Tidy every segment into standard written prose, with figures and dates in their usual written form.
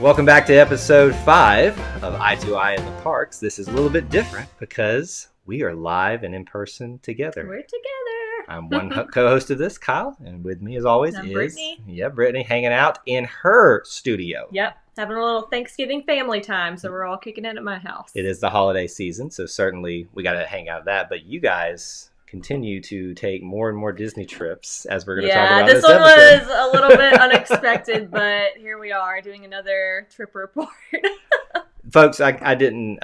Welcome back to episode 5 of i2i in the Parks. This is a little bit different because we are live and in person together. We're together. I'm one co-host of this, Kyle, and with me as always I'm is Brittney. Yeah, Brittney hanging out in her studio. Yep, having a little Thanksgiving family time, so we're all kicking in at my house. It is the holiday season, so certainly we got to hang out of that, but you guys continue to take more and more Disney trips as we're going to talk about this this one episode. was a little bit unexpected, but here we are doing another trip report. Folks, I didn't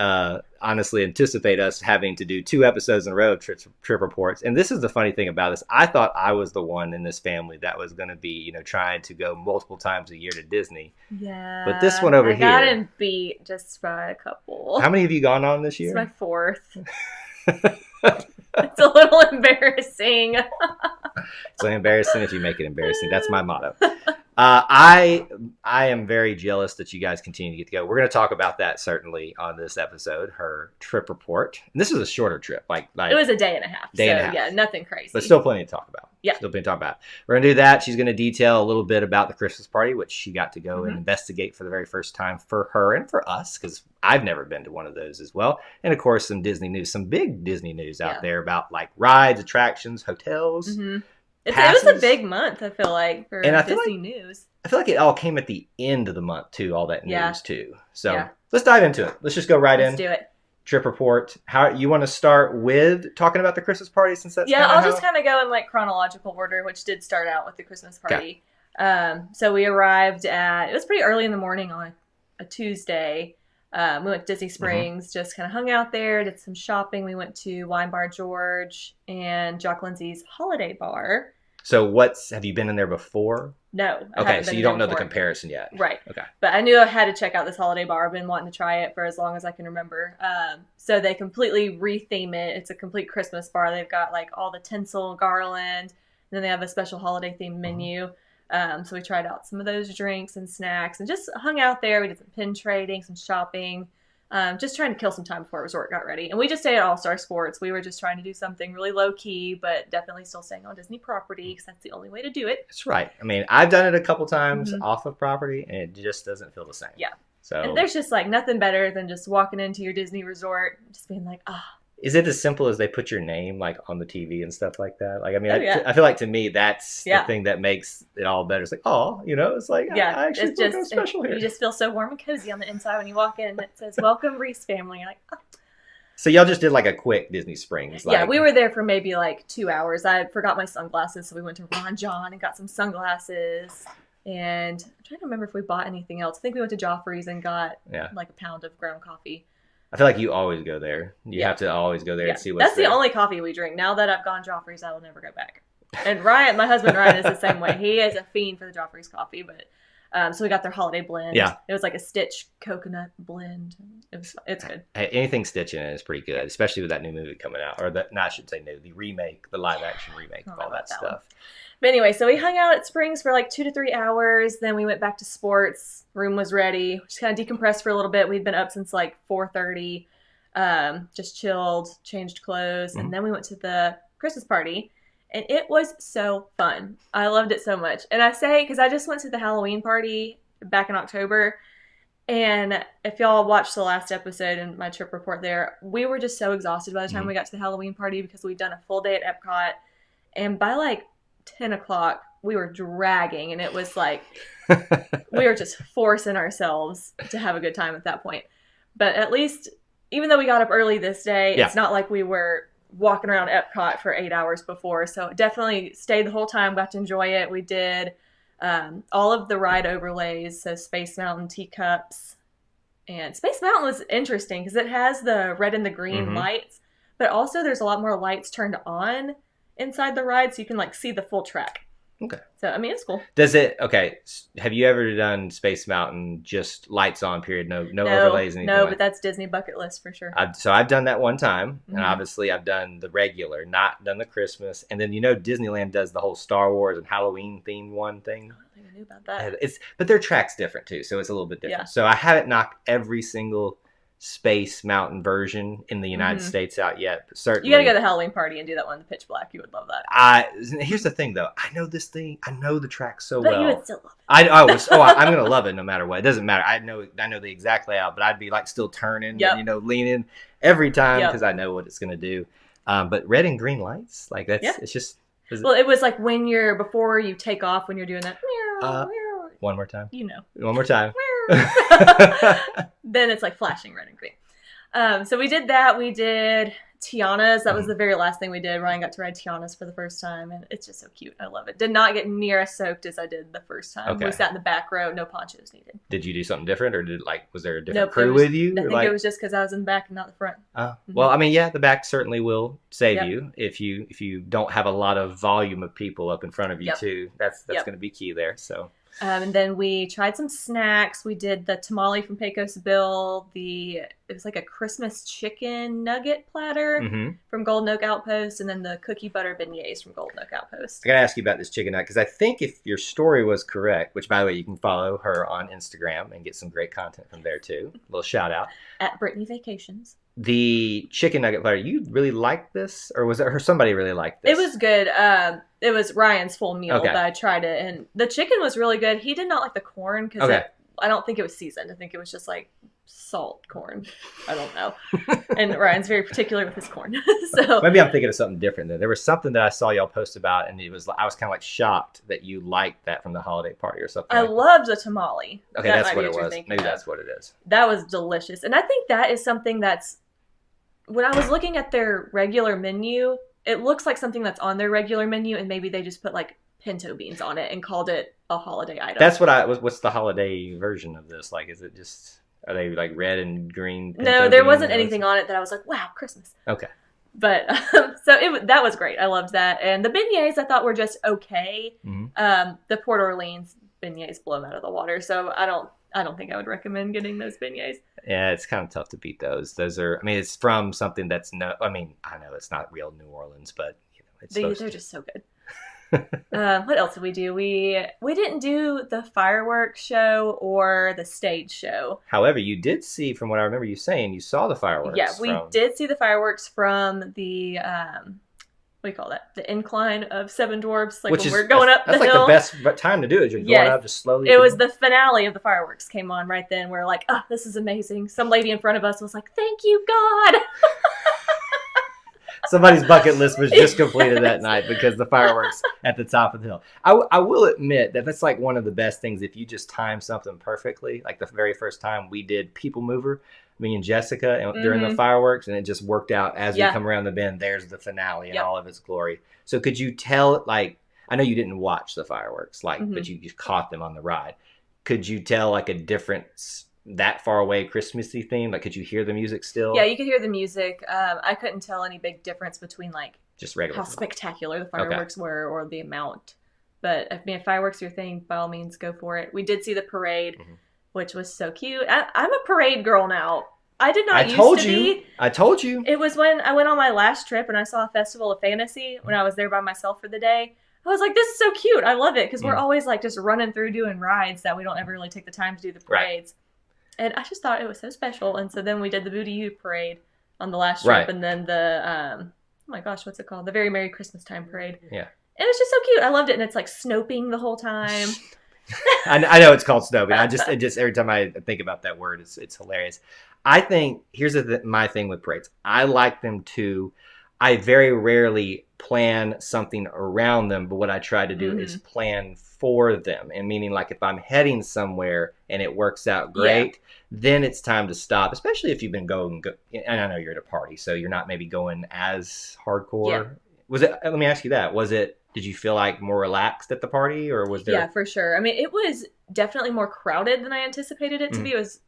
honestly anticipate us having to do 2 episodes in a row of trip reports. And this is the funny thing about this. I thought I was the one in this family that was going to be, trying to go multiple times a year to Disney. Yeah. But this one over I got him beat just by a couple. How many have you gone on this year? It's my 4th. It's a little embarrassing. It's embarrassing if you make it embarrassing. That's my motto. I am very jealous that you guys continue to get to go. We're going to talk about that certainly on this episode, her trip report. And this is a shorter trip. Like it was a day and a half. Yeah, nothing crazy. But still plenty to talk about. Yeah. Still plenty to talk about. We're going to do that. She's going to detail a little bit about the Christmas party, which she got to go and investigate for the very first time for her and for us, because I've never been to one of those as well. And of course, some Disney news, some big Disney news out there about like rides, attractions, hotels. It was a big month, I feel like, for Disney news. I feel like it all came at the end of the month, too, all that news, too. So let's dive into it. Let's just go right in. Let's do it. Trip report. How you want to start with talking about the Christmas party, since that's I'll just kind of go in like chronological order, which did start out with the Christmas party. Okay. So we arrived it was pretty early in the morning on a Tuesday. We went to Disney Springs, just kind of hung out there, did some shopping. We went to Wine Bar George and Jock Lindsay's Holiday Bar. So have you been in there before? No. Okay, so you don't know the comparison yet. Right. Okay. But I knew I had to check out this Holiday Bar. I've been wanting to try it for as long as I can remember. So they completely retheme it. It's a complete Christmas bar. They've got like all the tinsel, garland, and then they have a special holiday themed menu. So we tried out some of those drinks and snacks and just hung out there. We did some pin trading, some shopping, just trying to kill some time before resort got ready. And we just stayed at All Star Sports. We were just trying to do something really low key, but definitely still staying on Disney property because that's the only way to do it. That's right. I mean, I've done it a couple times off of property, and it just doesn't feel the same. Yeah. So and there's just like nothing better than just walking into your Disney resort, just being like, Is it as simple as they put your name like on the TV and stuff like that? Like, I mean, I feel like to me that's the thing that makes it all better. It's like, it's like I actually feel kind of special here. You just feel so warm and cozy on the inside when you walk in, and it says "Welcome, Reese family." You're like, oh. So y'all just did like a quick Disney Springs. Yeah, we were there for maybe like 2 hours. I forgot my sunglasses, so we went to Ron John and got some sunglasses. And I'm trying to remember if we bought anything else. I think we went to Joffrey's and got like a pound of ground coffee. I feel like you always go there. You have to always go there and see what's That's the only coffee we drink. Now that I've gone Joffrey's, I will never go back. And Ryan, my husband Ryan, is the same way. He is a fiend for the Joffrey's coffee, but so we got their holiday blend. Yeah. It was like a Stitch coconut blend. It's good. Hey, anything Stitch in it is pretty good, especially with that new movie coming out. Or I should say new, the remake, the live action remake of all that stuff. But anyway, so we hung out at Springs for like 2 to 3 hours. Then we went back to sports. Room was ready. Just kind of decompressed for a little bit. We'd been up since like 4:30. Just chilled, changed clothes, and then we went to the Christmas party, and it was so fun. I loved it so much. And I say, because I just went to the Halloween party back in October, and if y'all watched the last episode and my trip report there, we were just so exhausted by the time we got to the Halloween party because we'd done a full day at Epcot, and by like 10 o'clock, we were dragging, and it was like, we were just forcing ourselves to have a good time at that point. But at least, even though we got up early this day, it's not like we were walking around Epcot for 8 hours before. So definitely stayed the whole time, got to enjoy it. We did all of the ride overlays, so Space Mountain teacups. And Space Mountain was interesting because it has the red and the green lights, but also there's a lot more lights turned on inside the ride, so you can like see the full track. Okay. So, I mean, it's cool. Have you ever done Space Mountain just lights on, period? No overlays, anything? No, but that's Disney bucket list for sure. I've done that one time, and obviously I've done the regular, not done the Christmas. And then, Disneyland does the whole Star Wars and Halloween themed one thing. I don't think I knew about that. But their track's different too, so it's a little bit different. Yeah. So I haven't knocked every single Space Mountain version in the United States out yet. But certainly, You gotta go to the Halloween party and do that one in the pitch black. You would love that. Here's the thing, though. I know this thing. I know the track so But well. you would still love it. I'm gonna love it no matter what. It doesn't matter. I know the exact layout, but I'd be like still turning and leaning every time because I know what it's gonna do. But red and green lights, like it's just. Well, it was like before you take off when you're doing that. One more time. One more time. Then it's like flashing red and green. So we did that. We did Tiana's. That was the very last thing we did. Ryan got to ride Tiana's for the first time, and it's just so cute. I love it. Did not get near as soaked as I did the first time. Okay. We sat in the back row. No ponchos needed. Did you do something different, or was there a different crew with you? I think it was just because I was in the back and not the front. Well, I mean, the back certainly will save you if you don't have a lot of volume of people up in front of you too. That's going to be key there. So. And then we tried some snacks. We did the tamale from Pecos Bill. It was like a Christmas chicken nugget platter from Golden Oak Outpost, and then the cookie butter beignets from Golden Oak Outpost. I gotta ask you about this chicken nugget because I think if your story was correct, which by the way you can follow her on Instagram and get some great content from there too. A little shout out at Brittney Vacations. The chicken nugget platter, you really liked this, or was it somebody really liked this? It was good. It was Ryan's full meal that I tried it, and the chicken was really good. He did not like the corn because I don't think it was seasoned. I think it was just like salt corn. I don't know. And Ryan's very particular with his corn. So maybe I'm thinking of something different. There was something that I saw y'all post about, and I was kind of like shocked that you liked that from the holiday party or something. I loved the tamale. Okay, that's what it was. Maybe that's what it is. That was delicious, and I think that is something that's. When I was looking at their regular menu, it looks like something that's on their regular menu, and maybe they just put like pinto beans on it and called it a holiday item. That's what's the holiday version of this? Like, is it just, are they like red and green? No, there wasn't anything on it that I was like, wow, Christmas. Okay. But so that was great. I loved that. And the beignets I thought were just okay. The Port Orleans beignets blow them out of the water. So I don't think I would recommend getting those beignets. Yeah, it's kind of tough to beat those. Those are, I mean, it's from something that's I know it's not real New Orleans, but they're just so good. What else did we do? We didn't do the fireworks show or the stage show. However, you did see, from what I remember you saying, you saw the fireworks. Yeah, we did see the fireworks from the what do you call that? The incline of Seven Dwarfs, like when we're going up the hill. That's like the best time to do it. You're going up just slowly. It was the finale of the fireworks came on right then. We're like, oh, this is amazing. Some lady in front of us was like, thank you, God. Somebody's bucket list was just completed that night because the fireworks at the top of the hill. I will admit that's like one of the best things if you just time something perfectly. Like the very first time we did People Mover, me and Jessica, and during the fireworks, and it just worked out as we come around the bend. There's the finale in all of its glory. So could you tell, like, I know you didn't watch the fireworks, but you just caught them on the ride. Could you tell like a difference that far away Christmassy theme? Like, could you hear the music still? Yeah, you could hear the music. I couldn't tell any big difference between like just regular how spectacular the fireworks were or the amount. But I mean, if fireworks are your thing, by all means, go for it. We did see the parade, which was so cute. I'm a parade girl now. I did not used to be. I told you. It was when I went on my last trip and I saw a Festival of Fantasy when I was there by myself for the day. I was like, this is so cute. I love it because we're always like just running through doing rides that we don't ever really take the time to do the parades. Right. And I just thought it was so special. And so then we did the Booty You parade on the last trip, and then the oh my gosh, what's it called? The Very Merry Christmas Time parade. Yeah. And it's just so cute. I loved it. And it's like snoping the whole time. I know it's called snoping. I just every time I think about that word, it's hilarious. I think here's my thing with parades. I like them too. I very rarely plan something around them, but what I try to do is plan for them. And meaning, like, if I'm heading somewhere and it works out great, then it's time to stop, especially if you've been going, and I know you're at a party, so you're not maybe going as hardcore. Yeah. Was it, let me ask you that, did you feel like more relaxed at the party, or was there? Yeah, for sure. I mean, it was definitely more crowded than I anticipated it to be. It was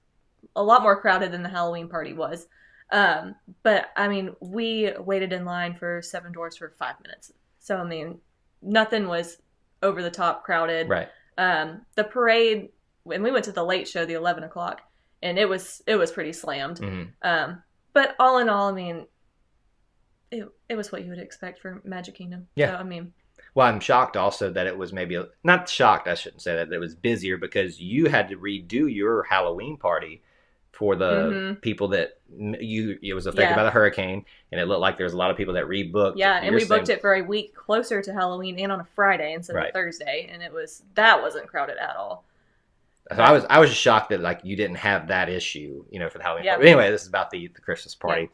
a lot more crowded than the Halloween party was. But I mean, we waited in line for Seven Dwarfs for 5 minutes. So, I mean, nothing was over the top crowded. Right. The parade, when we went to the late show, the 11 o'clock, and it was pretty slammed. But all in all, I mean, it was what you would expect for Magic Kingdom. Yeah. So, I mean. Well, I'm shocked also that it was not shocked, I shouldn't say that, it was busier because you had to redo your Halloween party for the people that it was affected by the hurricane, and it looked like there was a lot of people that rebooked. Yeah, and we booked it for a week closer to Halloween and on a Friday instead of a Thursday, and that wasn't crowded at all. So I was just shocked that like you didn't have that issue, for the Halloween party. But anyway, this is about the Christmas party.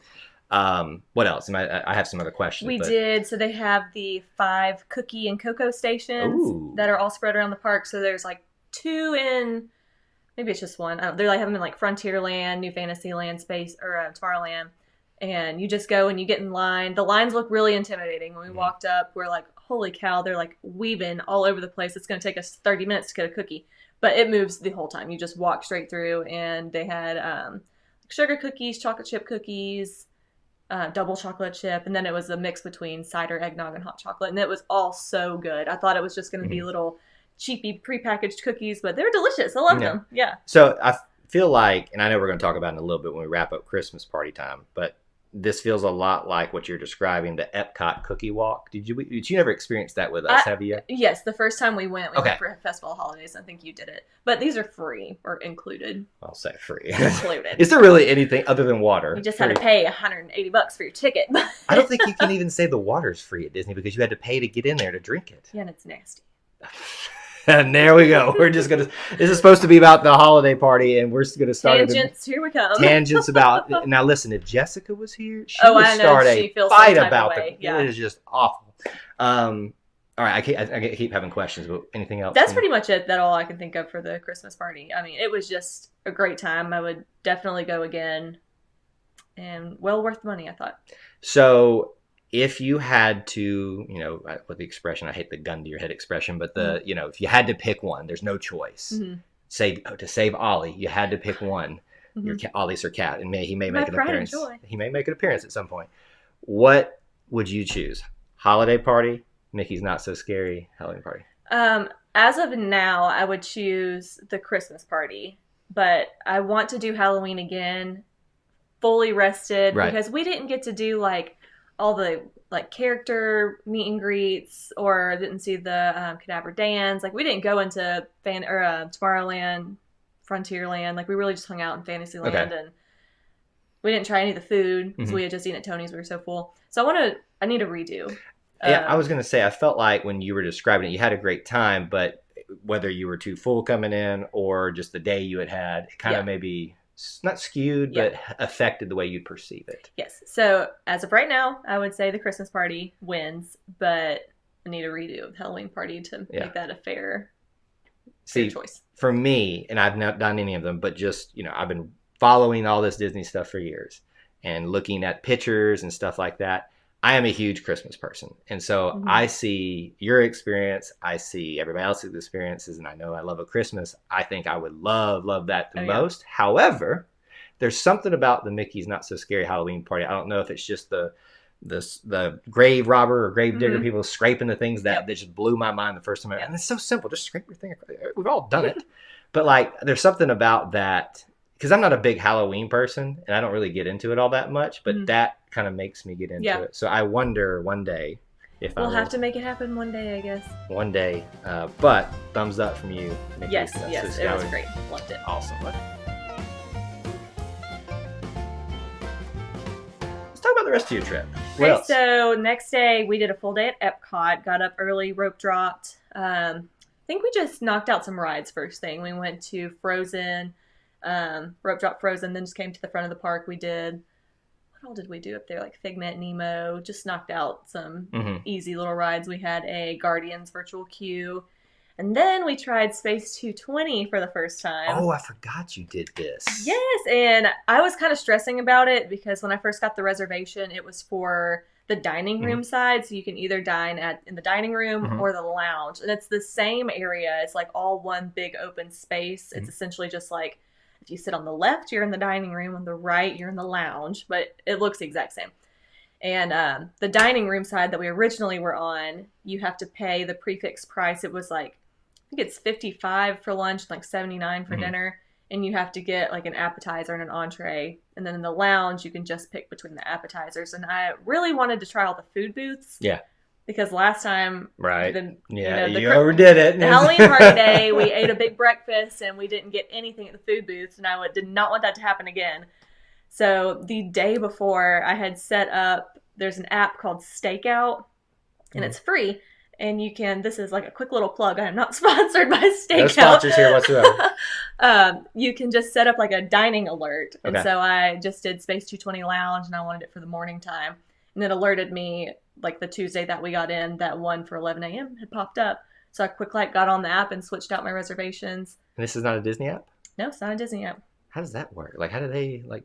Yeah. What else? I have some other questions. We did. So they have the 5 cookie and cocoa stations that are all spread around the park. So there's like 2 in, maybe it's just 1. They're like having them in like Frontierland, New Fantasyland, Space, or Tomorrowland. And you just go and you get in line. The lines look really intimidating. When we walked up, we're like, holy cow, they're like weaving all over the place. It's going to take us 30 minutes to get a cookie. But it moves the whole time. You just walk straight through, and they had sugar cookies, chocolate chip cookies, double chocolate chip, and then it was a mix between cider, eggnog, and hot chocolate, and it was all so good. I thought it was just going to be little cheapy prepackaged cookies, but they were delicious. I loved them. Yeah. So I feel like, and I know we're going to talk about it in a little bit when we wrap up Christmas party time, but this feels a lot like what you're describing, the Epcot cookie walk. Did you never experience that with us, have you? Yes, the first time we went for Festival Holidays. I think you did it. But these are free or included. I'll say free. Included. Is there really anything other than water? You just had to pay $180 for your ticket. I don't think you can even say the water's free at Disney because you had to pay to get in there to drink it. Yeah, and it's nasty. And there we go. We're just going to... This is supposed to be about the holiday party, and we're going to start... Tangents, here we come. Tangents about... Now, listen, if Jessica was here, she would start a fight about it. Yeah. It is just awful. All right, I keep having questions, but anything else? That's pretty much it. That's all I can think of for the Christmas party. I mean, it was just a great time. I would definitely go again, and well worth the money, I thought. So... If you had to, with the expression, I hate the gun to your head expression, but if you had to pick one, there's no choice. To save Ollie, you had to pick one. Your Ollie's her cat, and he may make an appearance. He may make an appearance at some point. What would you choose? Holiday party, Mickey's Not So Scary, Halloween party. As of now, I would choose the Christmas party, but I want to do Halloween again, fully rested, because we didn't get to do all the character meet and greets, or didn't see the cadaver dance. We didn't go into Tomorrowland, Frontierland. We really just hung out in Fantasyland, and we didn't try any of the food because we had just eaten at Tony's. We were so full. So I need a redo. Yeah, I was gonna say, I felt like when you were describing it, you had a great time, but whether you were too full coming in or just the day you had, it kind of maybe not skewed, but affected the way you perceive it. Yes. So as of right now, I would say the Christmas party wins, but I need a redo of the Halloween party to make that a fair choice. For me, and I've not done any of them, but just, I've been following all this Disney stuff for years and looking at pictures and stuff like that. I am a huge Christmas person. And so I see your experience. I see everybody else's experiences. And I know I love a Christmas. I think I would love that the most. However, there's something about the Mickey's Not So Scary Halloween party. I don't know if it's just the grave robber or grave digger people scraping the things that just blew my mind the first time. And it's so simple. Just scrape your thing. We've all done it. But there's something about that. Because I'm not a big Halloween person, and I don't really get into it all that much, but that kind of makes me get into it. So I wonder one day if we'll have to make it happen one day, I guess. One day. But thumbs up from you, Nikki. Yes, it was great. Loved it. Awesome. Let's talk about the rest of your trip. Okay, so next day, we did a full day at Epcot, got up early, rope dropped. I think we just knocked out some rides first thing. We went to Frozen. Rope drop Frozen, then just came to the front of the park. What all did we do up there? Figment, Nemo, just knocked out some easy little rides. We had a Guardians virtual queue, and then we tried Space 220 for the first time. Oh, I forgot you did this. Yes, and I was kind of stressing about it because when I first got the reservation, it was for the dining room side, so you can either dine in the dining room or the lounge, and it's the same area. It's all one big open space. It's essentially just if you sit on the left, you're in the dining room. On the right, you're in the lounge. But it looks the exact same. And the dining room side that we originally were on, you have to pay the prefix price. It was I think it's $55 for lunch, $79 for dinner. And you have to get an appetizer and an entree. And then in the lounge, you can just pick between the appetizers. And I really wanted to try all the food booths. Yeah. because last time, Right. the, You overdid it. The Halloween party day, we ate a big breakfast and we didn't get anything at the food booths, and I did not want that to happen again. So the day before, I had set up, there's an app called Stakeout, and it's free. And you can, this is like a quick little plug, I am not sponsored by Stakeout. No sponsors here whatsoever. You can just set up like a dining alert. And Okay. so I just did Space 220 Lounge, and I wanted it for the morning time. And it alerted me like the Tuesday that we got in that one for 11 a.m. had popped up. So I got on the app and switched out my reservations. And this is not a Disney app? No, it's not a Disney app. How does that work? Like, how do they, like,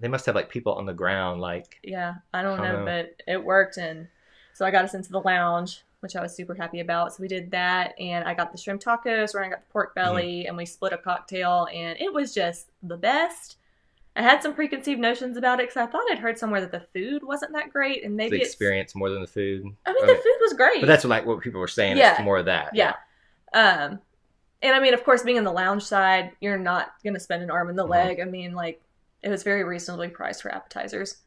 they must have, like, people on the ground, like... Yeah, I don't know, but it worked. And so I got us into the lounge, which I was super happy about. So we did that, and I got the shrimp tacos, where I got the pork belly, and we split a cocktail, and it was just the best. I had some preconceived notions about it because I thought I'd heard somewhere that the food wasn't that great, and maybe the experience more than the food. I mean, the food was great, but that's what people were saying. Yeah. It's more of that. Yeah. And I mean, of course, being in the lounge side, you're not gonna spend an arm and the leg. I mean, like, it was very reasonably priced for appetizers.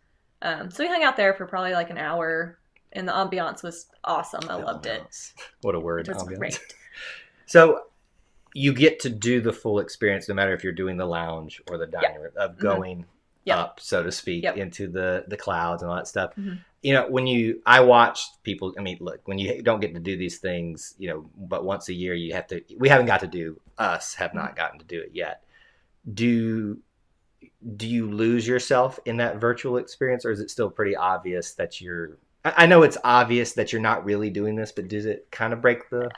So we hung out there for probably like an hour, and the ambiance was awesome. I loved it. What a word! It was great. So you get to do the full experience, no matter if you're doing the lounge or the dining room, of going up, so to speak, into the clouds and all that stuff. You know, I watched people, I mean, look, when you don't get to do these things, you know, but once a year we haven't got to do, have not gotten to do it yet. Do you lose yourself in that virtual experience, or is it still pretty obvious that I know it's obvious that you're not really doing this, but does it kind of break the...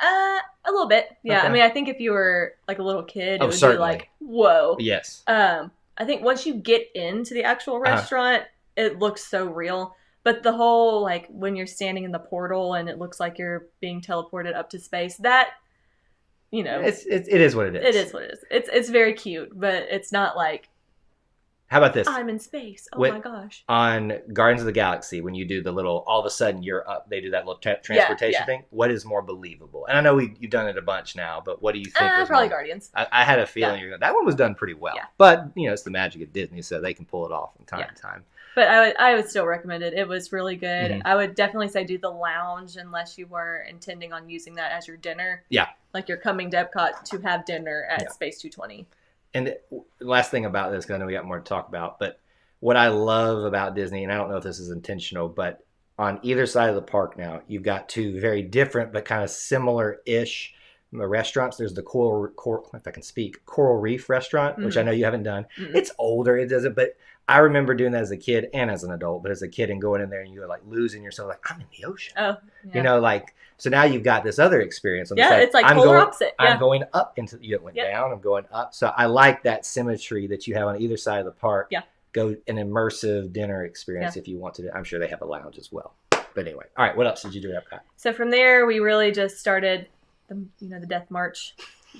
A little bit, yeah. Okay. I mean, I think if you were like a little kid, it would certainly. be like, whoa. Yes. I think once you get into the actual restaurant, it looks so real. But the whole, like, when you're standing in the portal and it looks like you're being teleported up to space, that, you know... It is what it is. It is what it is. It's very cute, but it's not like... How about this? I'm in space. Oh my gosh. On Guardians of the Galaxy, when you do the little, all of a sudden you're up, they do that little transportation thing. What is more believable? And I know you've done it a bunch now, but what do you think? Probably Guardians. I had a feeling that one was done pretty well. Yeah. But, you know, it's the magic of Disney, so they can pull it off from time to time. But I would still recommend it. It was really good. I would definitely say do the lounge unless you were intending on using that as your dinner. Yeah. Like you're coming to Epcot to have dinner at Space 220. And the last thing about this, because I know we got more to talk about, but what I love about Disney, and I don't know if this is intentional, but on either side of the park now, you've got two very different but kind of similar-ish restaurants. There's the if I can speak, Coral Reef restaurant, which I know you haven't done. It's older, it doesn't, but I remember doing that as a kid and as an adult, but as a kid and going in there and you're like losing yourself, like, I'm in the ocean. Oh, yeah. You know, like, so now you've got this other experience on the side. It's like polar opposite. I'm going up into, you went down, I'm going up. So I like that symmetry that you have on either side of the park. Yeah. Go an immersive dinner experience if you want to. I'm sure they have a lounge as well. But anyway, all right, what else did you do at Epcot? So from there, we really just started the death march,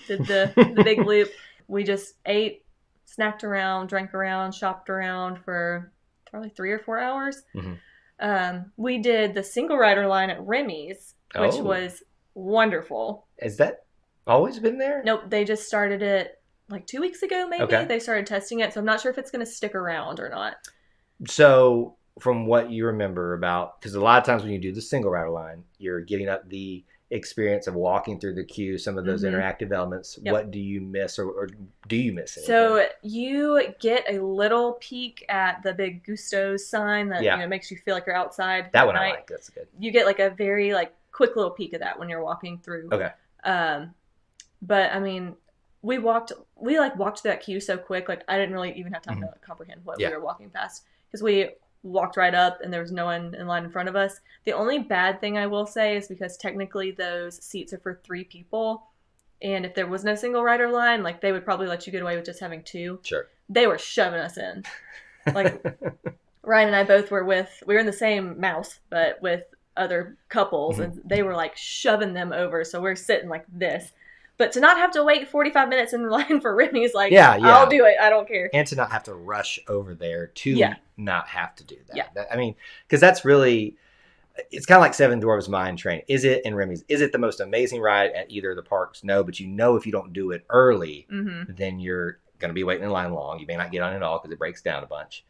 did the big loop. We just ate, snacked around, drank around, shopped around for probably 3 or 4 hours. We did the single rider line at Remy's, which was wonderful. Has that always been there? Nope, they just started it like 2 weeks ago, maybe. Okay. They started testing it, so I'm not sure if it's going to stick around or not. So from what you remember about, because a lot of times when you do the single rider line, you're getting up the experience of walking through the queue, some of those interactive elements. What do you miss, or do you miss anything? So you get a little peek at the big Gusto's sign that makes you feel like you're outside. That one I like. That's good. You get like a very quick little peek of that when you're walking through. Okay. But I mean, we walked that queue so quick, like I didn't really even have time to comprehend what we were walking past, because we walked right up and there was no one in line in front of us. The only bad thing I will say is because technically those seats are for 3 people, and if there was no single rider line, like they would probably let you get away with just having 2. Sure. They were shoving us in. Like Ryan and I both we were in the same mouse, but with other couples, and they were like shoving them over, so we're sitting like this. But to not have to wait 45 minutes in line for Brittney's like, I'll do it. I don't care. And to not have to rush over there to not have to do that. Yeah. I mean, because that's really, it's kind of like Seven Dwarfs Mine Train. Is it, and Remy's, is it the most amazing ride at either of the parks? No, but if you don't do it early, then you're going to be waiting in line long. You may not get on it all because it breaks down a bunch.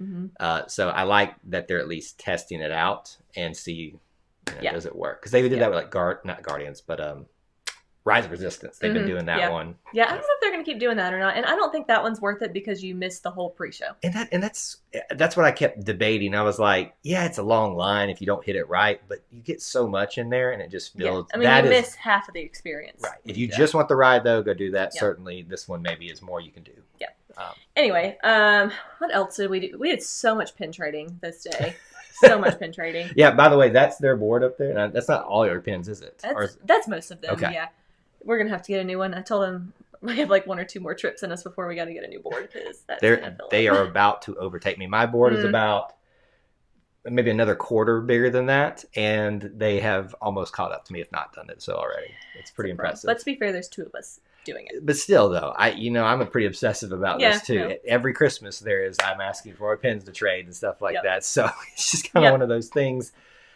So I like that they're at least testing it out and see Does it work? Because they did that with like not Guardians, but Rise of Resistance. They've been doing that one. Yeah, I don't know if they're going to keep doing that or not. And I don't think that one's worth it because you missed the whole pre-show. And that's what I kept debating. I was like, yeah, it's a long line if you don't hit it right, but you get so much in there, and it just feels. Yeah. I mean, you miss half of the experience. Right. If you just want the ride, though, go do that. Yeah. Certainly, this one maybe is more you can do. Yeah. Anyway, what else did we do? We did so much pin trading this day. So much pin trading. Yeah. By the way, that's their board up there. That's not all your pins, is it? That's most of them. Okay. Yeah. We're gonna have to get a new one. I told them we have like 1 or 2 more trips in us before we got to get a new board because they are about to overtake me. My board is about maybe another quarter bigger than that, and they have almost caught up to me, if not done it so already. It's pretty impressive. But to be fair, there's 2 of us doing it. But still, though, I'm a pretty obsessive about this too. No. Every Christmas, I'm asking for pins to trade and stuff like that. So it's just kind of one of those things.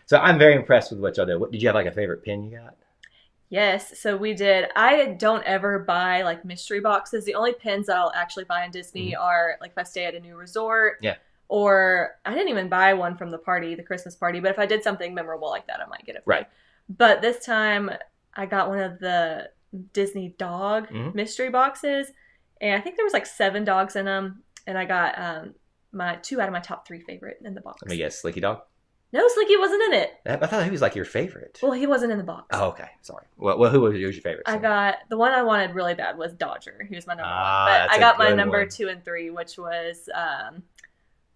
So I'm very impressed with what y'all did. Did you have like a favorite pin you got? Yes, so we did. I don't ever buy like mystery boxes. The only pins that I'll actually buy in Disney are like if I stay at a new resort. Yeah. Or I didn't even buy one from the Christmas party. But if I did something memorable like that, I might get it. Right. But this time I got one of the Disney dog mystery boxes. And I think there was like 7 dogs in them. And I got my 2 out of my top 3 favorite in the box. Let me guess, Slicky Dog? No, Slicky wasn't in it. I thought he was like your favorite. Well, he wasn't in the box. Oh, okay. Sorry. Well, who was your favorite? I got the one I wanted really bad was Dodger. He was my number 1. But I got my number 2 and 3, which was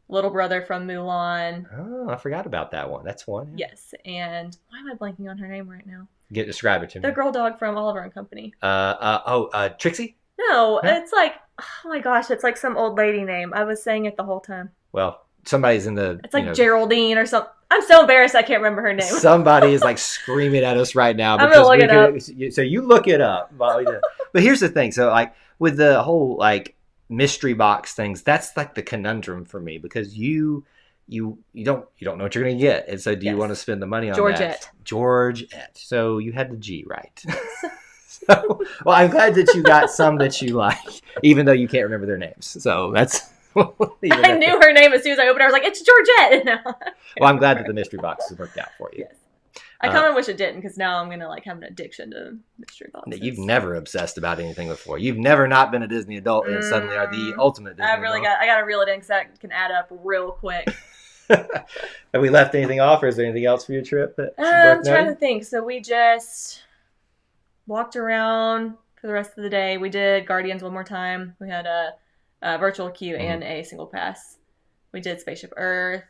Little Brother from Mulan. Oh, I forgot about that one. That's one. Yeah. Yes, and why am I blanking on her name right now? Describe it to me. The girl dog from Oliver and Company. Trixie? No, it's like, oh my gosh, it's like some old lady name. I was saying it the whole time. Well, somebody's in the... It's like Geraldine or something. I'm so embarrassed I can't remember her name. Somebody is like screaming at us right now. I'm going to look it up. So you look it up. But here's the thing. So like with the whole like mystery box things, that's like the conundrum for me because you don't know what you're going to get. And so do you want to spend the money on that? Georgette. So you had the G right. So, well, I'm glad that you got some that you like, even though you can't remember their names. So that's... I knew her name as soon as I opened it. I was like, it's Georgette. Well, I'm glad that the mystery boxes worked out for you. Yes. I kind of wish it didn't because now I'm going to like have an addiction to mystery boxes. You've never obsessed about anything before. You've never not been a Disney adult and suddenly are the ultimate Disney adult. I got to reel it in because that can add up real quick. Have we left anything off or is there anything else for your trip? I'm trying to think. So we just walked around for the rest of the day. We did Guardians one more time. We had a virtual queue and a single pass. We did Spaceship Earth.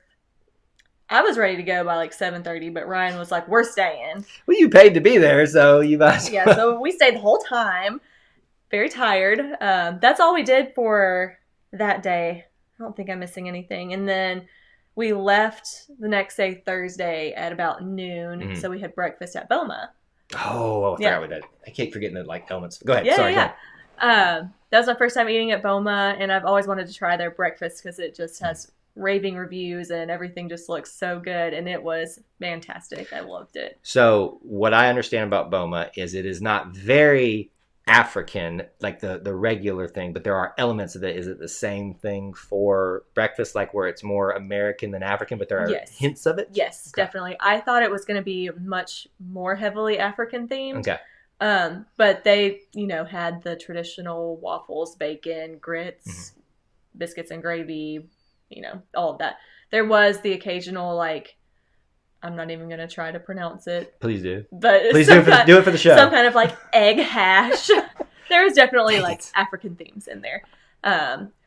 I was ready to go by like 7:30, but Ryan was like, "We're staying." Well, you paid to be there, so you must. Yeah, so we stayed the whole time. Very tired. That's all we did for that day. I don't think I'm missing anything. And then we left the next day, Thursday, at about noon. So we had breakfast at Boma. Oh, I forgot what that. I keep forgetting the like elements. Go ahead. Yeah, Sorry. Yeah. That was my first time eating at Boma, and I've always wanted to try their breakfast because it just has raving reviews and everything just looks so good, and it was fantastic. I loved it. So what I understand about Boma is it is not very African like the regular thing, but there are elements of it. Is it the same thing for breakfast, like where it's more American than African, but there are hints of it? Yes, definitely. I thought it was going to be much more heavily African themed. Okay. But they, had the traditional waffles, bacon, grits, biscuits and gravy, all of that. There was the occasional, like, I'm not even going to try to pronounce it. Please do. But please do it for the show. Some kind of like egg hash. There was definitely like African themes in there.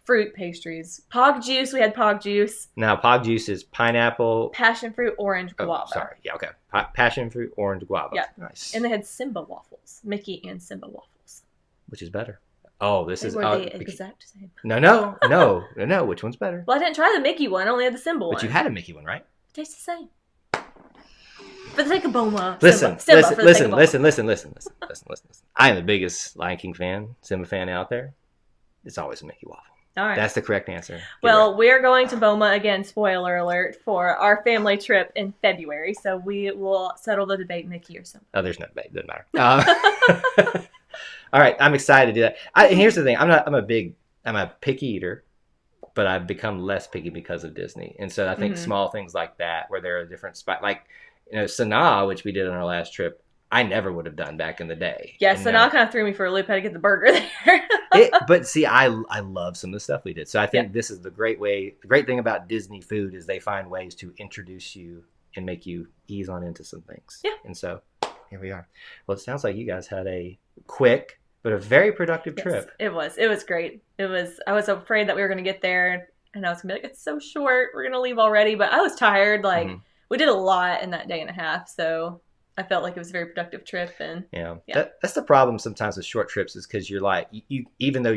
Fruit pastries, pog juice. We had pog juice. Now, pog juice is pineapple, passion fruit, orange, guava. Sorry. Yeah, okay. Passion fruit, orange, guava. Yeah. Nice. And they had Simba waffles. Mickey and Simba waffles. Which is better? Oh, this is... Were they exact same? No. Which one's better? Well, I didn't try the Mickey one. I only had the Simba one. But you had a Mickey one, right? It tastes the same. For the sake of Boma. Listen. I am the biggest Lion King fan, Simba fan out there. It's always a Mickey waffle. All right. That's the correct answer. Well, we're going to Boma again, spoiler alert, for our family trip in February. So we will settle the debate, Mickey or Simba. Oh, there's no debate. Doesn't matter. All right. I'm excited to do that. And here's the thing. I'm a picky eater, but I've become less picky because of Disney. And so I think small things like that, where there are different spots, like Sanaa, which we did on our last trip, I never would have done back in the day. Yeah, Sanaa kind of threw me for a loop. How to get the burger there. But see, I love some of the stuff we did. So I think this is the great thing about Disney food is they find ways to introduce you and make you ease on into some things. Yeah. And so here we are. Well, it sounds like you guys had a quick but a very productive trip. It was great. I was afraid that we were going to get there and I was going to be like, it's so short. We're going to leave already. But I was tired. Like, we did a lot in that day and a half. So I felt like it was a very productive trip. And that's the problem sometimes with short trips is because you're like, even though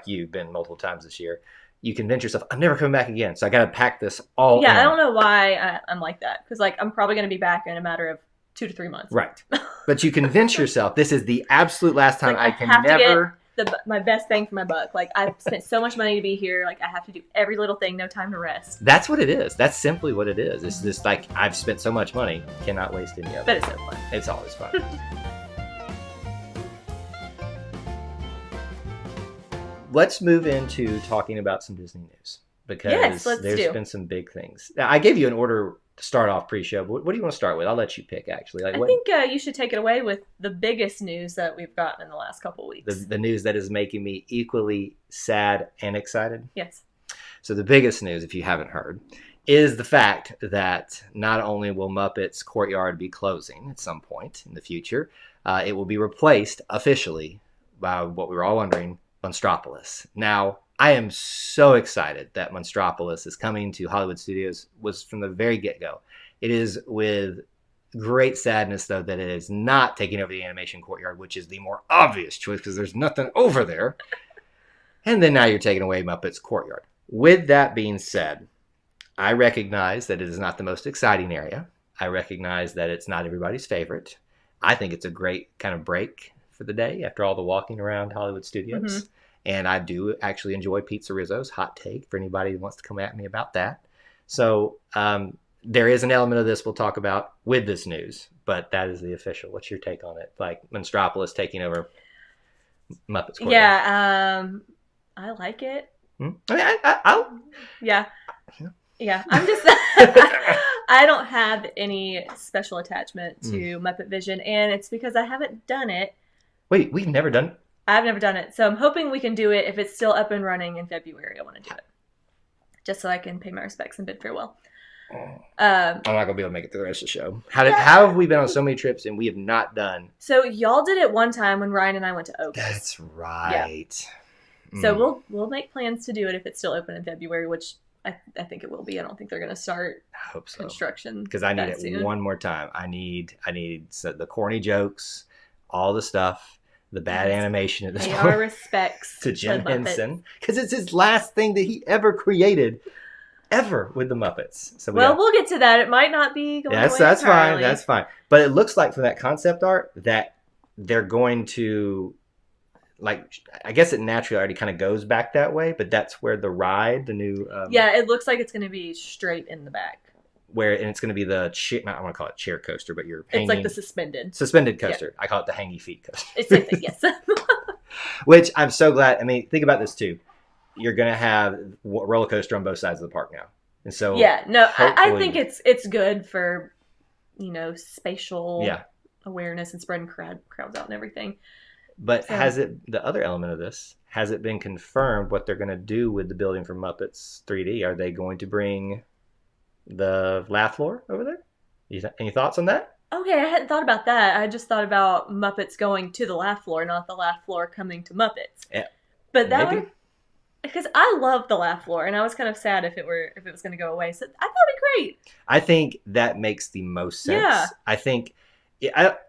you've been multiple times this year, you convince yourself, I'm never coming back again. So I got to pack this all in. I don't know why I'm like that. Because like, I'm probably going to be back in a matter of 2 to 3 months. Right. But you convince yourself this is the absolute last time like, I can never... my best bang for my buck. Like, I've spent so much money to be here. Like, I have to do every little thing. No time to rest. That's what it is. That's simply what it is. It's just like, I've spent so much money. Cannot waste any of it. But it's so fun. It's always fun. Let's move into talking about some Disney news. Because there's been some big things. Now, I gave you an order to start off pre-show. But what do you want to start with? I'll let you pick, actually. I think you should take it away with the biggest news that we've gotten in the last couple of weeks. The news that is making me equally sad and excited? Yes. So the biggest news, if you haven't heard, is the fact that not only will Muppets Courtyard be closing at some point in the future, it will be replaced officially by what we were all wondering, Monstropolis. Now, I am so excited that Monstropolis is coming to Hollywood Studios. Was from the very get-go. It is with great sadness, though, that it is not taking over the Animation Courtyard, which is the more obvious choice because there's nothing over there. And then now you're taking away Muppets Courtyard. With that being said, I recognize that it is not the most exciting area. I recognize that it's not everybody's favorite. I think it's a great kind of break for the day after all the walking around Hollywood Studios. And I do actually enjoy Pizza Rizzo's. Hot take for anybody who wants to come at me about that. So there is an element of this we'll talk about with this news, but that is the official. What's your take on it? Like Monstropolis taking over Muppets Courtyard. Yeah, I like it. I mean, Yeah. I'm just... I don't have any special attachment to Muppet Vision, and it's because I haven't done it. Wait, we've never done it? I've never done it, so I'm hoping we can do it. If it's still up and running in February, I want to do it. Just so I can pay my respects and bid farewell. I'm not going to be able to make it through the rest of the show. How have we been on so many trips and we have not done... So y'all did it one time when Ryan and I went to Oaks. That's right. Yeah. So we'll make plans to do it if it's still open in February, which I think it will be. I don't think they're going to start construction. Because I need it soon. One more time. I need the corny jokes, all the stuff. The bad animation at this point. Our respects to Jim Henson, because it's his last thing that he ever created, ever with the Muppets. So we'll get to that. It might not be going away that's entirely. Fine. That's fine. But it looks like from that concept art that they're going to, like, I guess it naturally already kind of goes back that way. But that's where the ride, the new, it looks like it's going to be straight in the back. And it's going to be the I want to call it chair coaster, but you're hanging. It's like the suspended coaster. Yeah. I call it the hangy feet coaster. It's the same thing, yes. Which I'm so glad. I mean, think about this too. You're going to have roller coaster on both sides of the park now, and so I think it's good for spatial awareness and spreading crowds out and everything. But the other element of this, has it been confirmed what they're going to do with the building for Muppets 3D? Are they going to bring the laugh floor over there? Any thoughts on that? Okay, I hadn't thought about that. I just thought about Muppets going to the laugh floor, not the laugh floor coming to Muppets. Yeah, but that would, because I love the laugh floor, and I was kind of sad if it was going to go away. So I thought it'd be great. I think that makes the most sense. Yeah. I think not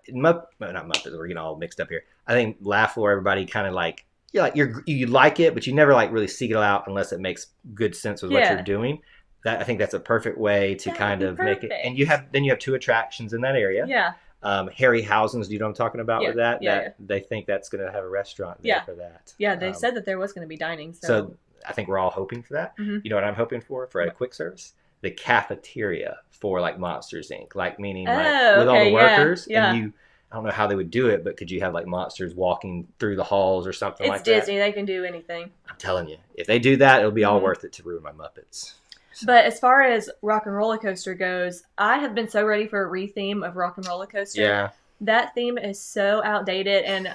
Muppets. We're getting all mixed up here. I think laugh floor. Everybody kind of like you like it, but you never like really seek it out unless it makes good sense with what you're doing. I think that's a perfect way to kind of make it. And you have 2 attractions in that area. Yeah. Harryhausen's, do you know what I'm talking about with that? Yeah. They think that's going to have a restaurant there for that. Yeah, they said that there was going to be dining. So I think we're all hoping for that. Mm-hmm. You know what I'm hoping for a quick service? The cafeteria for like Monsters Inc. Like meaning with all the workers. Yeah. And I don't know how they would do it, but could you have like monsters walking through the halls or something like that? It's Disney. They can do anything. I'm telling you. If they do that, it'll be all worth it to ruin my Muppets. But as far as Rockin Roller Coaster goes, I have been so ready for a re-theme of Rockin Roller Coaster. Yeah. That theme is so outdated, and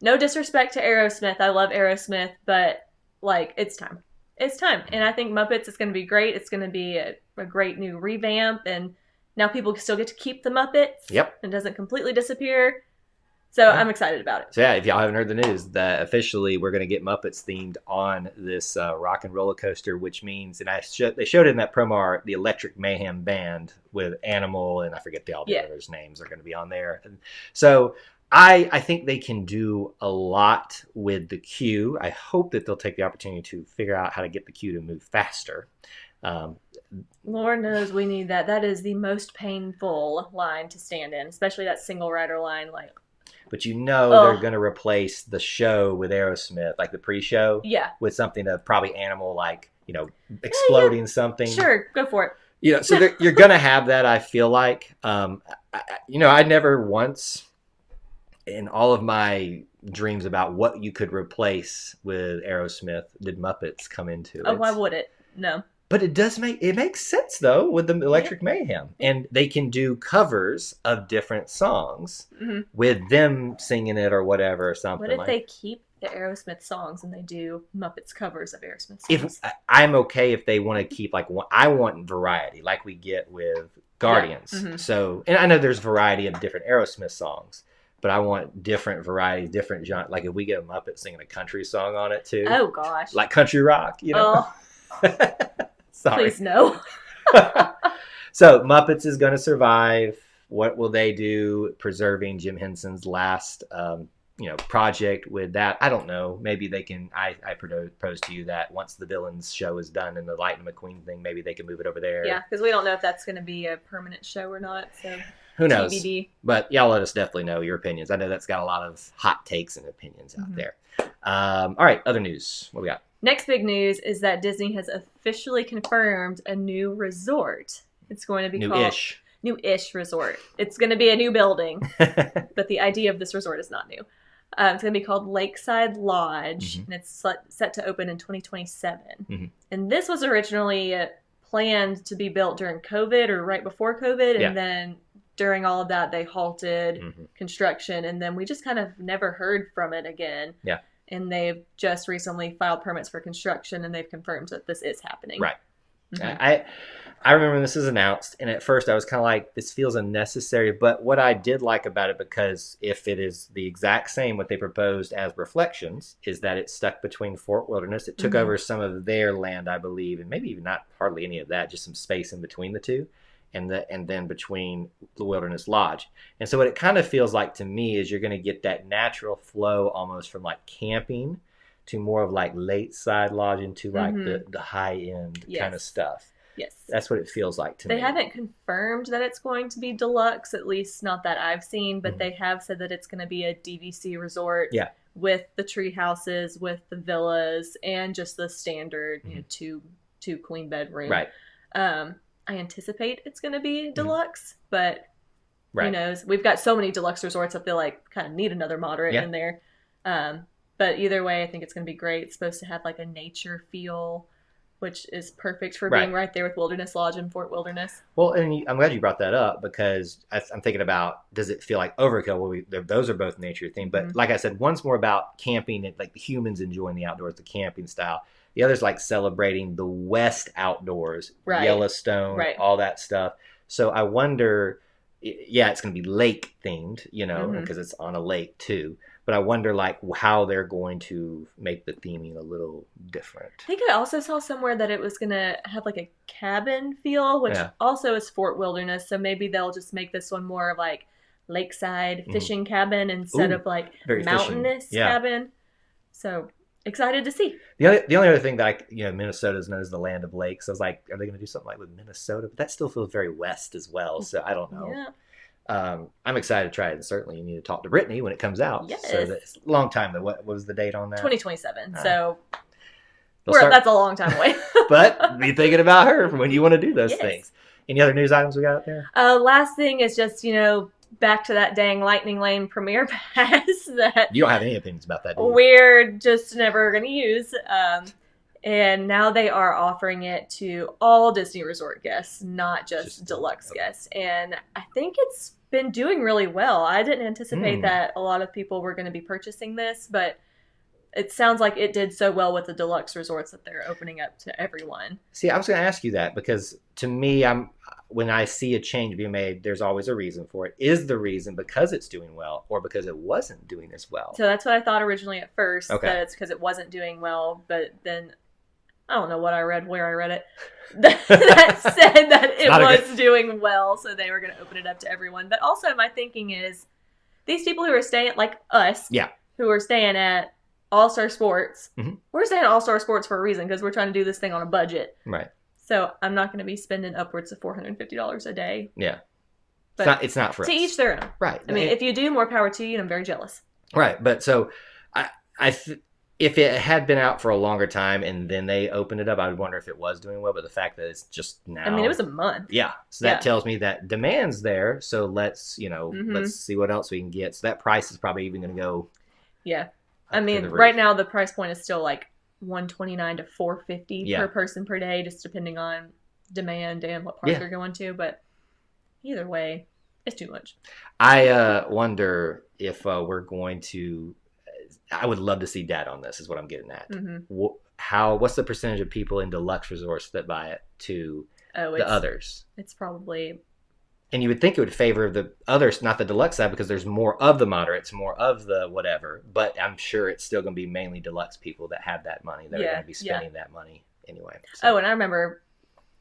no disrespect to Aerosmith. I love Aerosmith, but, like, it's time. It's time. And I think Muppets is going to be great. It's going to be a great new revamp, and now people still get to keep the Muppets. Yep. It doesn't completely disappear. So I'm excited about it. So yeah, if y'all haven't heard the news, that officially we're going to get Muppets themed on this Rockin Roller Coaster, which means, and they showed it in that promo art, the Electric Mayhem Band with Animal, and I forget all the others' names are going to be on there. And so I think they can do a lot with the queue. I hope that they'll take the opportunity to figure out how to get the queue to move faster. Lord knows we need that. That is the most painful line to stand in, especially that single rider line. Like, but they're going to replace the show with Aerosmith, like the pre-show, with something of probably Animal, like, exploding something. Sure, go for it. So you're going to have that, I feel like. I never once, in all of my dreams about what you could replace with Aerosmith, did Muppets come into it. Oh, why would it? No. But it makes sense, though, with the Electric Mayhem. And they can do covers of different songs with them singing it or whatever or something. What if they keep the Aerosmith songs and they do Muppets covers of Aerosmith songs? I'm okay if they want to keep, like, I want variety, like we get with Guardians. Yeah. So, and I know there's variety of different Aerosmith songs, but I want different varieties, different genres. Like if we get a Muppet singing a country song on it, too. Oh, gosh. Like country rock, Oh. Sorry. Please no. So Muppets is going to survive. What will they do preserving Jim Henson's last project with that? I don't know. Maybe they can. I propose to you that once the Villains show is done and the Lightning McQueen thing, maybe they can move it over there. Yeah, because we don't know if that's going to be a permanent show or not. So who knows? TBD. But y'all let us definitely know your opinions. I know that's got a lot of hot takes and opinions out there. All right, other news. What we got? Next big news is that Disney has officially confirmed a new resort. It's going to be called New-ish Resort. It's going to be a new building, but the idea of this resort is not new. It's going to be called Lakeside Lodge, and it's set to open in 2027. And this was originally planned to be built during COVID or right before COVID, and then during all of that, they halted construction, and then we just kind of never heard from it again. Yeah. And they've just recently filed permits for construction, and they've confirmed that this is happening. Right. I remember when this was announced, and at first I was kind of like, this feels unnecessary. But what I did like about it, because if it is the exact same what they proposed as Reflections, is that it's stuck between Fort Wilderness. It took over some of their land, I believe, and maybe even not hardly any of that, just some space in between the two. And then between the Wilderness Lodge. And so what it kind of feels like to me is you're going to get that natural flow almost from like camping to more of like lakeside lodging to like the high end kind of stuff. Yes. That's what it feels like to me. They haven't confirmed that it's going to be deluxe, at least not that I've seen, but they have said that it's going to be a DVC resort with the tree houses, with the villas, and just the standard two queen bed room. Right. I anticipate it's going to be deluxe, but who knows? We've got so many deluxe resorts, I feel like kind of need another moderate in there. But either way, I think it's going to be great. It's supposed to have like a nature feel, which is perfect for being right there with Wilderness Lodge and Fort Wilderness. Well, and I'm glad you brought that up, because I'm thinking about, does it feel like overkill? Well, those are both nature themed, but like I said, one's more about camping and like the humans enjoying the outdoors, the camping style. The other's like celebrating the West outdoors, Yellowstone, all that stuff. So I wonder, it's going to be lake themed, because it's on a lake too. But I wonder like how they're going to make the theming a little different. I think I also saw somewhere that it was going to have like a cabin feel, which also is Fort Wilderness. So maybe they'll just make this one more of like lakeside fishing cabin instead of like mountainous cabin. So excited to see. The only other thing that Minnesota is known as the land of lakes. I was like, are they going to do something like with Minnesota? But that still feels very west as well. So I don't know. Yeah. I'm excited to try it, and certainly you need to talk to Brittney when it comes out. Yes. So that's a long time though. What was the date on that? 2027. So that's a long time away. But be thinking about her when you want to do those things. Any other news items we got out there? Last thing is just, back to that dang Lightning Lane Premiere Pass that you don't have any opinions about that, do you? We're just never going to use. And now they are offering it to all Disney Resort guests, not just deluxe guests. And I think it's been doing really well. I didn't anticipate that a lot of people were going to be purchasing this, but it sounds like it did so well with the deluxe resorts that they're opening up to everyone. See, I was going to ask you that because to me, when I see a change being made, there's always a reason for it. Is the reason because it's doing well or because it wasn't doing as well? So that's what I thought originally at first, Okay. that it's because it wasn't doing well, but then I don't know what I read, where I read it, that said that it was doing well, so they were going to open it up to everyone. But also my thinking is these people who are staying, like us, who are staying at All-Star Sports, we're staying at All-Star Sports for a reason because we're trying to do this thing on a budget. Right. So I'm not going to be spending upwards of $450 a day. Yeah. But it's not for us. To each their own. Right. I mean, if you do, more power to you, and I'm very jealous. Right. But so if it had been out for a longer time and then they opened it up, I would wonder if it was doing well. But the fact that it's just now. I mean, it was a month. Yeah. So that tells me that demand's there. So let's see what else we can get. So that price is probably even going to go. Yeah. I mean, right now the price point is still like $129 to $450 per person per day, just depending on demand and what park you're going to. But either way, it's too much. I wonder if we're going to. I would love to see data on this. Is what I'm getting at. What's the percentage of people in deluxe resorts that buy it to the others? It's probably. And you would think it would favor the others, not the deluxe side, because there's more of the moderates, more of the whatever. But I'm sure it's still going to be mainly deluxe people that have that money that are going to be spending that money anyway. So. Oh, and I remember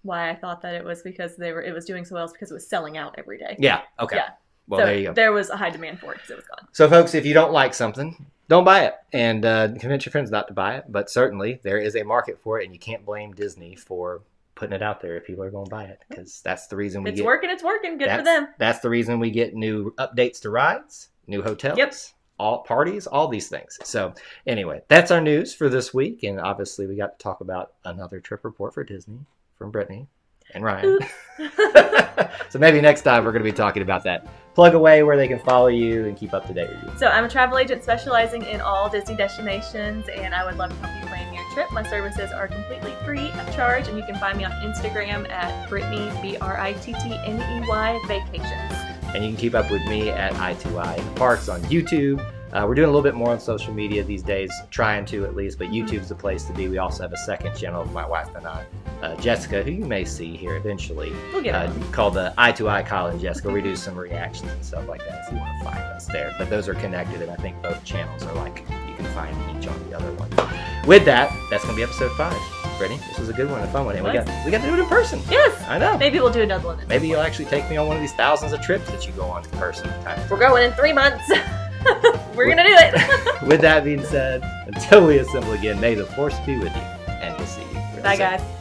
why I thought that it was because it was doing so well, because it was selling out every day. Yeah. Okay. Yeah. Well, so there you go. There was a high demand for it because it was gone. So, folks, if you don't like something, don't buy it, and convince your friends not to buy it. But certainly, there is a market for it, and you can't blame Disney for putting it out there if people are going to buy it, because that's the reason it's working. Good for them. That's the reason we get new updates to rides, new hotels, all parties, all these things. So anyway, that's our news for this week, and obviously we got to talk about another trip report for Disney from Brittney and Ryan. So maybe next time we're going to be talking about that. Plug away where they can follow you and keep up to date with you. So I'm a travel agent specializing in all Disney destinations, and I would love to help you plan your trip. My services are completely free of charge, and you can find me on Instagram at Brittney, Brittney Vacations. And you can keep up with me at i2i in the parks on YouTube. We're doing a little bit more on social media these days, trying to at least, but YouTube's the place to be. We also have a second channel of my wife and I, Jessica, who you may see here eventually, called the i2i Colin Jessica. We do some reactions and stuff like that if you want to find us there. But those are connected, and I think both channels are you can find each on the other one. With that, that's going to be episode 5. Brittney, this was a good one, a fun one. And we got to do it in person. Yes. I know. Maybe we'll do another one. Maybe you'll actually take me on one of these thousands of trips that you go on in person. We're going in 3 months. We're going to do it. With that being said, until we assemble again, may the force be with you, and we'll see you. Bye, guys.